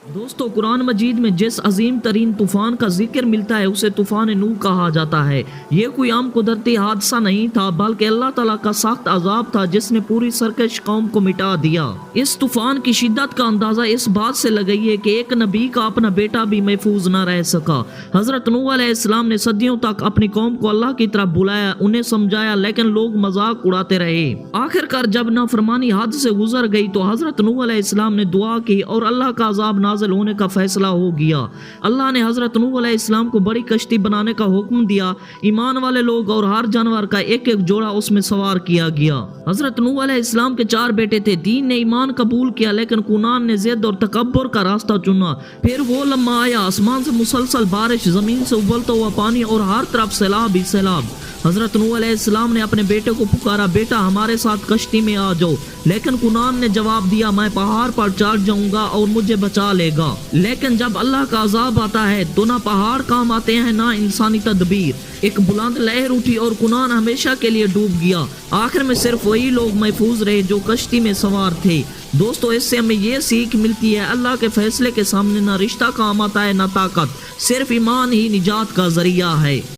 دوستو قرآن مجید میں جس عظیم ترین طوفان کا ذکر ملتا ہے اسے طوفان نوح کہا جاتا ہے۔ یہ کوئی عام قدرتی حادثہ نہیں تھا بلکہ اللہ تعالیٰ کا سخت عذاب تھا جس نے پوری سرکش قوم کو مٹا دیا۔ اس طوفان کی شدت کا اندازہ اس بات سے لگائیے کہ ایک نبی کا اپنا بیٹا بھی محفوظ نہ رہ سکا۔ حضرت نوح علیہ السلام نے صدیوں تک اپنی قوم کو اللہ کی طرف بلایا، انہیں سمجھایا، لیکن لوگ مذاق اڑاتے رہے۔ آخر کار جب نافرمانی حد سے گزر گئی تو حضرت نوح علیہ السلام نے دعا کی اور اللہ کا عذاب نازل ہونے کا فیصلہ ہو گیا۔ اللہ نے حضرت نوح علیہ السلام کو بڑی کشتی بنانے کا حکم دیا۔ ایمان والے لوگ اور ہر جانور کا ایک ایک جوڑا اس میں سوار کیا گیا۔ حضرت نوح علیہ السلام کے 4 بیٹے تھے۔ 3 نے ایمان قبول کیا لیکن کنان نے ضد اور تکبر کا راستہ چنا۔ پھر وہ لمحہ آیا، آسمان سے مسلسل بارش، زمین سے ابلتا ہوا پانی اور ہر طرف سیلاب ہی سیلاب۔ حضرت نوح علیہ السلام نے اپنے بیٹے کو پکارا، بیٹا ہمارے ساتھ کشتی میں آ جاؤ، لیکن کنان نے جواب دیا، میں پہاڑ پر چڑھ جاؤں گا اور مجھے بچا لے گا۔ لیکن جب اللہ کا عذاب آتا ہے تو نہ پہاڑ کام آتے ہیں نہ انسانی تدبیر۔ ایک بلند لہر اٹھی اور کنان ہمیشہ کے لیے ڈوب گیا۔ آخر میں صرف وہی لوگ محفوظ رہے جو کشتی میں سوار تھے۔ دوستو اس سے ہمیں یہ سیکھ ملتی ہے، اللہ کے فیصلے کے سامنے نہ رشتہ کام آتا ہے نہ طاقت، صرف ایمان ہی نجات کا ذریعہ ہے۔